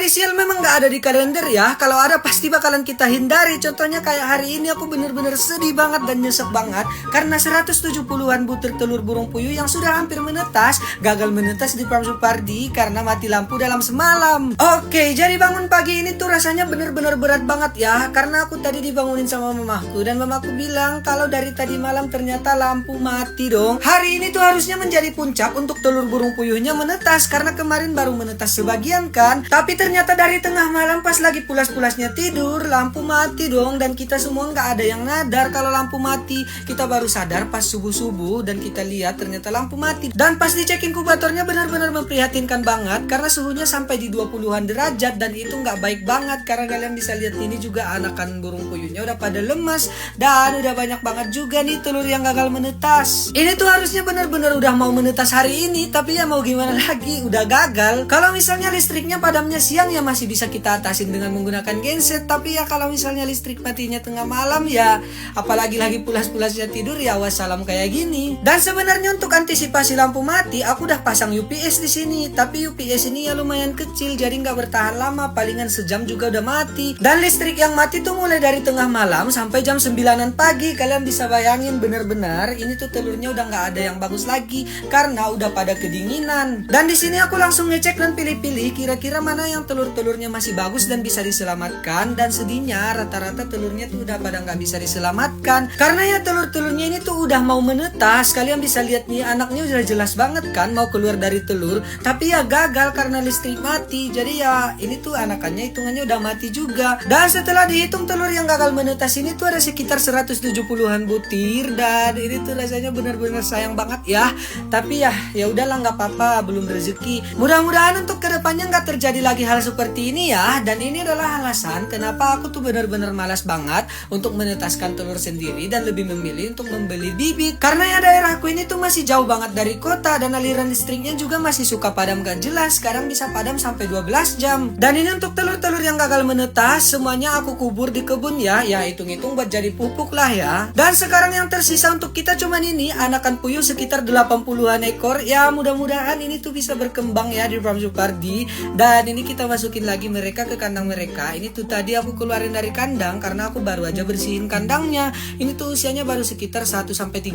Hari sial memang nggak ada di kalender ya. Kalau ada pasti bakalan kita hindari. Contohnya kayak hari ini aku bener-bener sedih banget dan nyesek banget karena 170-an butir telur burung puyuh yang sudah hampir menetas gagal menetas di Farm Supardi karena mati lampu dalam semalam. Oke, jadi bangun pagi ini tuh rasanya bener-bener berat banget ya, karena aku tadi dibangunin sama mamaku dan mamaku bilang kalau dari tadi malam ternyata lampu mati dong. Hari ini tuh harusnya menjadi puncak untuk telur burung puyuhnya menetas karena kemarin baru menetas sebagian kan. Tapi ternyata dari tengah malam pas lagi pulas-pulasnya tidur, lampu mati dong. Dan kita semua nggak ada yang nadar kalau lampu mati. Kita baru sadar pas subuh-subuh dan kita lihat ternyata lampu mati. Dan pas dicek inkubatornya benar-benar memprihatinkan banget karena suhunya sampai di 20-an derajat. Dan itu nggak baik banget karena kalian bisa lihat ini juga anakan burung puyuhnya udah pada lemas. Dan udah banyak banget juga nih telur yang gagal menetas. Ini tuh harusnya benar-benar udah mau menetas hari ini, tapi ya mau gimana lagi, udah gagal. Kalau misalnya listriknya padamnya siang ya masih bisa kita atasin dengan menggunakan genset. Tapi ya kalau misalnya listrik matinya tengah malam ya, apalagi lagi pulas-pulasnya tidur ya wassalam kayak gini. Dan sebenarnya untuk antisipasi lampu mati, aku udah pasang UPS di sini. Tapi UPS ini ya lumayan kecil, jadi nggak bertahan lama, palingan sejam juga udah mati. Dan listrik yang mati tuh mulai dari tengah malam sampai jam 9-an pagi. Kalian bisa bayangin bener-bener ini tuh telurnya udah nggak ada yang bagus lagi karena udah pada kedinginan. Dan di sini aku langsung ngecek dan pilih-pilih kira-kira mana yang telur-telurnya masih bagus dan bisa diselamatkan. Dan sedihnya rata-rata telurnya tuh udah pada nggak bisa diselamatkan karena ya telur-telurnya ini tuh udah mau menetas. Kalian bisa lihat nih, anaknya udah jelas banget kan mau keluar dari telur, tapi ya gagal karena listrik mati. Jadi ya ini tuh anakannya hitungannya udah mati juga. Dan setelah dihitung telur yang gagal menetas ini tuh ada sekitar 170-an butir. Dan ini tuh rasanya benar-benar sayang banget ya. Tapi ya udahlah, nggak apa-apa, belum rezeki. Mudah-mudahan untuk kedepannya nggak terjadi lagi hal seperti ini ya. Dan ini adalah alasan kenapa aku tuh benar-benar malas banget untuk menetaskan telur sendiri dan lebih memilih untuk membeli bibit. Karena ya daerahku ini tuh masih jauh banget dari kota dan aliran listriknya juga masih suka padam gak jelas. Sekarang bisa padam sampai 12 jam. Dan ini untuk telur-telur yang gagal menetas, semuanya aku kubur di kebun ya. Ya hitung-hitung buat jadi pupuk lah ya. Dan sekarang yang tersisa untuk kita cuman ini anakan puyuh sekitar 80-an ekor. Ya mudah-mudahan ini tuh bisa berkembang ya di Farm Supardi. Dan ini kita masukin lagi mereka ke kandang mereka. Ini tuh tadi aku keluarin dari kandang karena aku baru aja bersihin kandangnya. Ini tuh usianya baru sekitar 1-3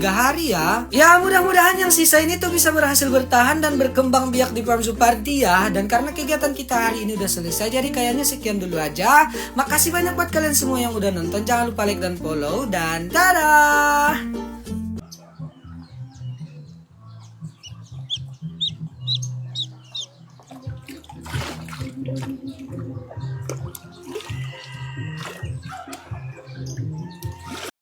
hari ya. Ya mudah-mudahan yang sisa ini tuh bisa berhasil bertahan dan berkembang biak di Farm Supardi ya. Dan karena kegiatan kita hari ini udah selesai, jadi kayaknya sekian dulu aja. Makasih banyak buat kalian semua yang udah nonton. Jangan lupa like dan follow. Dan dadah.